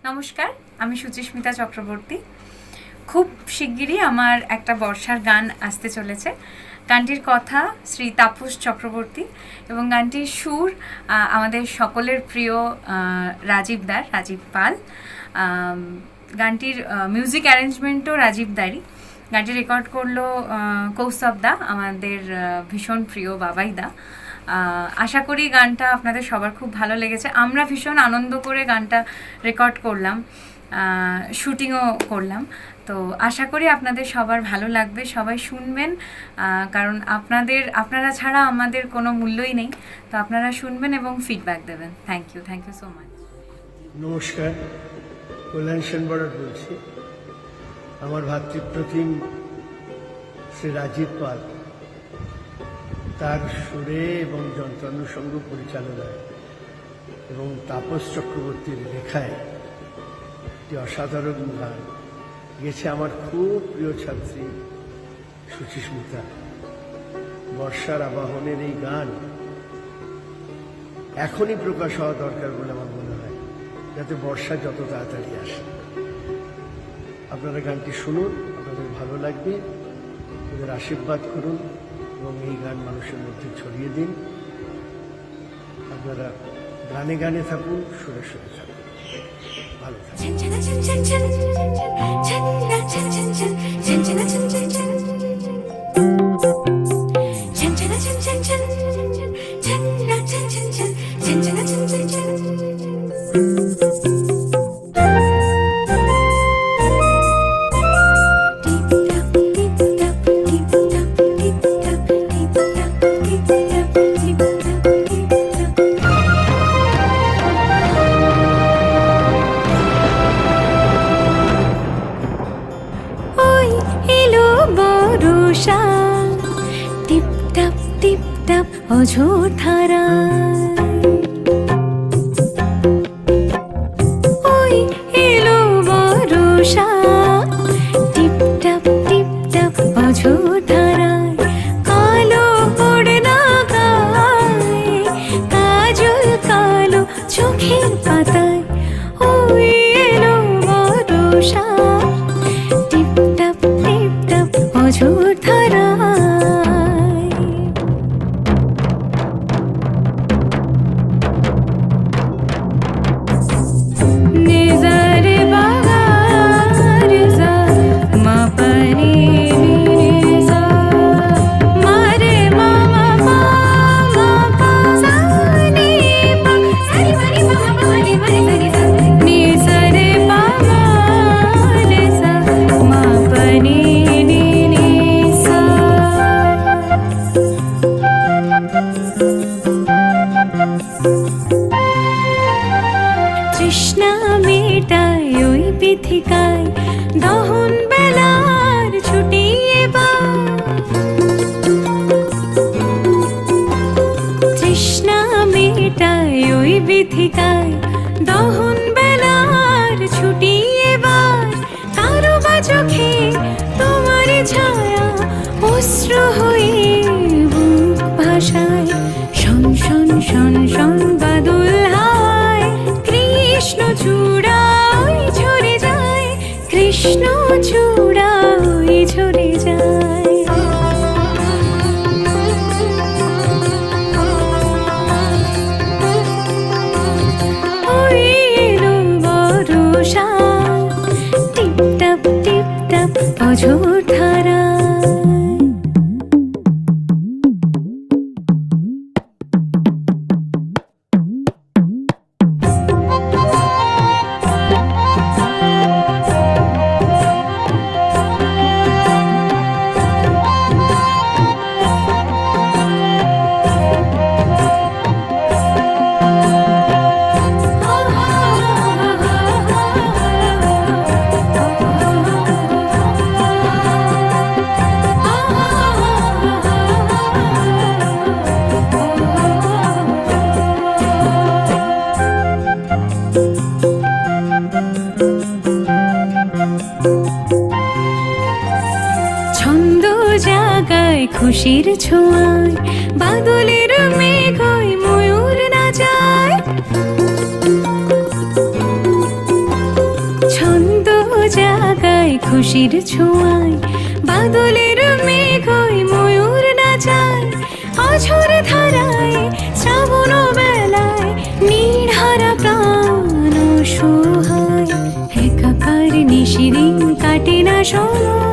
নমস্কার, আমি সুচিস্মিতা চক্রবর্তী। খুব শিগগিরই আমার একটা বর্ষার গান আসতে চলেছে। গানটির কথা শ্রী তাপস চক্রবর্তী এবং গানটির সুর আমাদের সকলের প্রিয় রাজীব পাল। গানটির মিউজিক অ্যারেঞ্জমেন্টও রাজীব দারই। গানটি রেকর্ড করলো কৌস্তব দা, আমাদের ভীষণ প্রিয় বাবাই দা। আশা করি গানটা আপনাদের সবার খুব ভালো লেগেছে। আমরা ভীষণ আনন্দ করে গানটা রেকর্ড করলাম, শুটিংও করলাম। তো আশা করি আপনাদের সবার ভালো লাগবে, সবাই শুনবেন, কারণ আপনারা ছাড়া আমাদের কোনো মূল্যই নেই। তো আপনারা শুনবেন এবং ফিডব্যাক দেবেন। Thank you so much. নমস্কার, কল্যাণ সেন বড়ার বলছি। আমার ভাতৃপ্রতিম শ্রী রাজীব পাল, তার সুরে এবং যন্ত্রানুষঙ্গ পরিচালনায় এবং তাপস চক্রবর্তীর লেখায় একটি অসাধারণ গান গেছে আমার খুব প্রিয় ছাত্রী সুচিস্মিতা। বর্ষার আবাহনের এই গান এখনই প্রকাশ হওয়া দরকার বলে আমার মনে হয়, যাতে বর্ষা যত তাড়াতাড়ি আসে। আপনারা গানটি শুনুন, আপনাদের ভালো লাগবে, ওদের আশীর্বাদ করুন এবং এই গান মানুষের মধ্যে ছড়িয়ে দিন। আপনারা গানে গানে থাকুন, সুরে সুরে থাকুন, ভালো থাকুন। টিপ টাপ অঝোর ধারা, ওই এলো বর্ষা। টিপ টাপ অঝোর ধারায় কালো ওড়না গায়ে, কাজল কালো চোখের পাতায়, ওই এলো বর্ষা। টিপ টাপ অঝোর ধারা। তৃষ্ণা মেটায় ওই পীথিকায় দহন বেলার ছুটি এবার। তৃষ্ণা মেটায় ওই পীথিকায় দহন বেলার ছুটি এবার। কারো বা চোখে তোমার ছায়া অশ্র হয়ে বুক ভাষায়। শন শন শন শন বাদল হায়, কৃষ্ণ চূড়ায় ঝরে যায়, কৃষ্ণ চূড়ায় ঝরে যায়। ওই এলো বর্ষা। টিপ টাপ অঝোর ধারা। ছন্দ জাগায় খুশির ছোঁয়ায়, বাদলের মেঘই ময়ূর নাচায়। খুশির ছোঁয়ায় বাদলের মেঘ হই ময়ূর নাচায় অঝোর ধারায় শ্রাবণ বেলায় নির্হারা প্রাণ সোহায় একাকার নিশিদিন কাটে না সময়